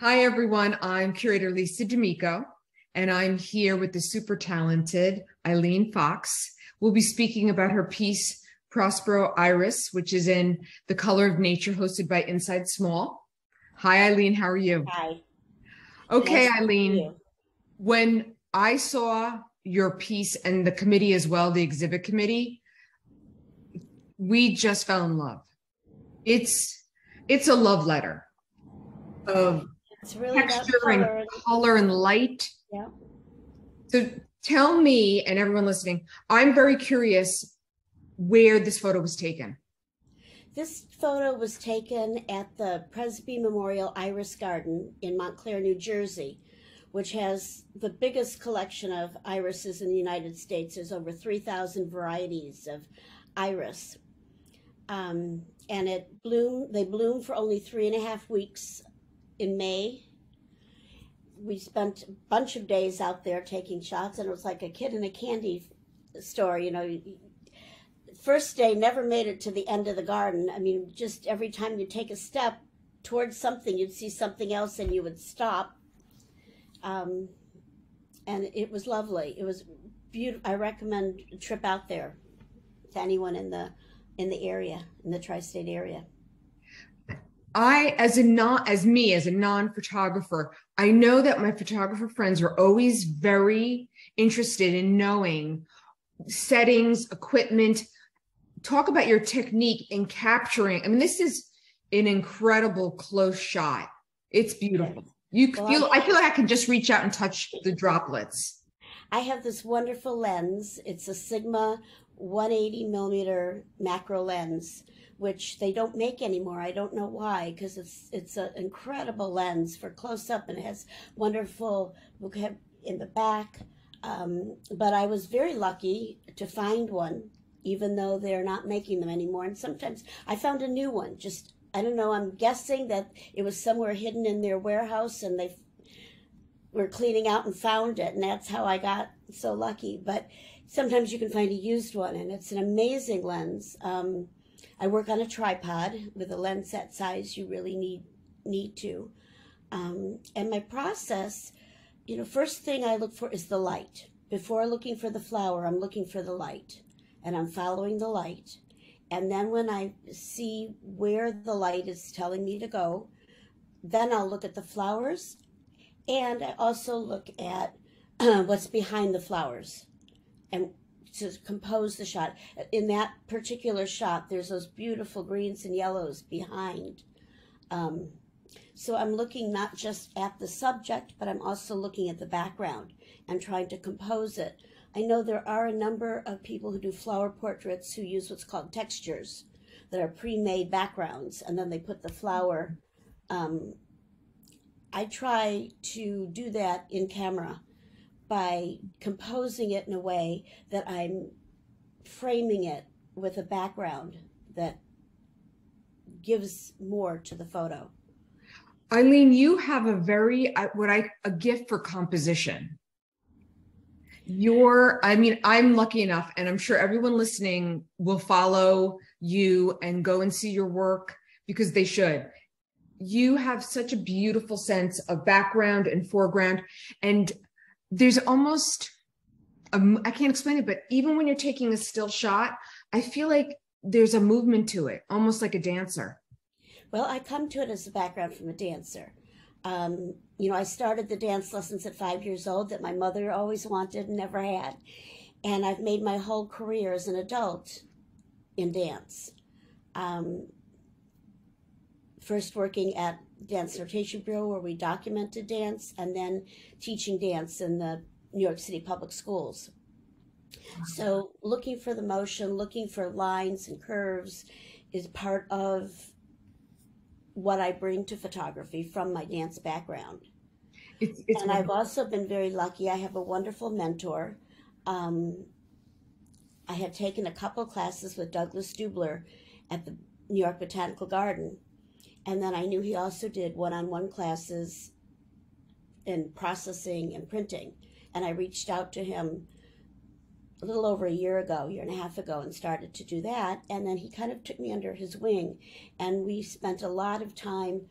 Hi, everyone. I'm curator Lisa D'Amico, and I'm here with the super talented Ilene Fox. We'll be speaking about her piece, Prospero Iris, which is in The Color of Nature, hosted by Inside Small. Hi, Ilene. How are you? Hi, Okay, nice to meet Ilene. you. When I saw your piece and the committee as well, the exhibit committee, we just fell in love. It's it's a love letter of It's really about texture and color. color and light. Yeah. So tell me and everyone listening, I'm very curious where this photo was taken. This photo was taken at the Presby Memorial Iris Garden in Montclair, New Jersey, which has the biggest collection of irises in the United States. There's over 3,000 varieties of iris. And they bloom for only 3.5 weeks in May. We spent a bunch of days out there taking shots, and it was like a kid in a candy store. First day never made it to the end of the garden. I mean, just every time you take a step towards something, you'd see something else and you would stop. um, and it was lovely. It was beautiful. I recommend a trip out there to anyone in the area, in the tri-state area. I, as a non-photographer, I know that my photographer friends are always very interested in knowing settings, equipment. Talk about your technique in capturing. I mean, this is an incredible close shot. It's beautiful. Well, I feel like I can just reach out and touch the droplets. I have this wonderful lens. It's a Sigma 180 millimeter macro lens, which they don't make anymore. I don't know why, because it's an incredible lens for close up, and it has wonderful bouquet in the back. But I was very lucky to find one, even though they're not making them anymore. And sometimes I found a new one. Just, I don't know. I'm guessing that it was somewhere hidden in their warehouse, and they were cleaning out and found it, and that's how I got so lucky. But sometimes you can find a used one, and it's an amazing lens. I work on a tripod with a lens that size. You really need to. And my process, first thing I look for is the light. Before looking for the flower, I'm looking for the light, and I'm following the light. And then when I see where the light is telling me to go, then I'll look at the flowers, and I also look at what's behind the flowers and to compose the shot. In that particular shot, there's those beautiful greens and yellows behind. Um, so I'm looking not just at the subject, but I'm also looking at the background and trying to compose it. I know there are a number of people who do flower portraits who use what's called textures that are pre-made backgrounds, and then they put the flower. Um, I try to do that in camera by composing it in a way that I'm framing it with a background that gives more to the photo. Ilene, you have a gift for composition. I'm lucky enough, and I'm sure everyone listening will follow you and go and see your work because they should. You have such a beautiful sense of background and foreground, and there's almost, I can't explain it, but even when you're taking a still shot, I feel like there's a movement to it, almost like a dancer. Well, I come to it as a background from a dancer. I started the dance lessons at 5 years old that my mother always wanted and never had. And I've made my whole career as an adult in dance. Um, First working at Dance Notation Bureau, where we documented dance, and then teaching dance in the New York City public schools. So looking for the motion, looking for lines and curves is part of what I bring to photography from my dance background. It's And I've also been very lucky. I have a wonderful mentor. Um, I have taken a couple classes with Douglas Dubler at the New York Botanical Garden. And then I knew he also did one-on-one classes in processing and printing. And I reached out to him a little over a year ago, year and a half ago, and started to do that. And then he kind of took me under his wing, and we spent a lot of time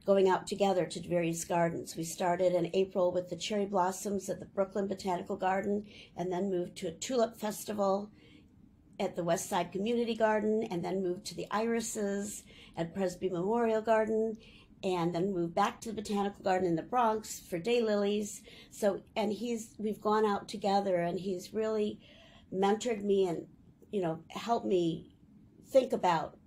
going out together to various gardens. We started in April with the cherry blossoms at the Brooklyn Botanical Garden, and then moved to a tulip festival at the West Side Community Garden, and then moved to the irises at Presby Memorial Garden, and then moved back to the Botanical Garden in the Bronx for daylilies. So, and we've gone out together, and he's really mentored me and, helped me think about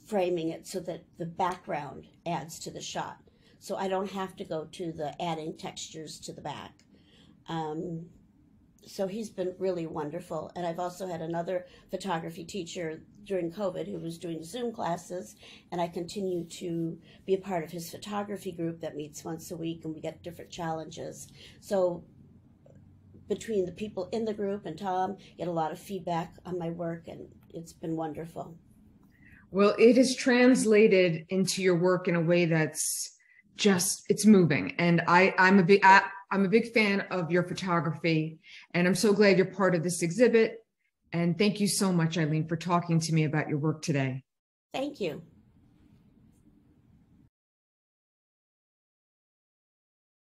framing it so that the background adds to the shot. So I don't have to go to the adding textures to the back. So he's been really wonderful. And I've also had another photography teacher during COVID who was doing Zoom classes, and I continue to be a part of his photography group that meets once a week, and we get different challenges. So between the people in the group and Tom, get a lot of feedback on my work, and it's been wonderful. Well, it is translated into your work in a way that's it's moving. And I'm a big fan of your photography, and I'm so glad you're part of this exhibit. And thank you so much, Ilene, for talking to me about your work today. Thank you.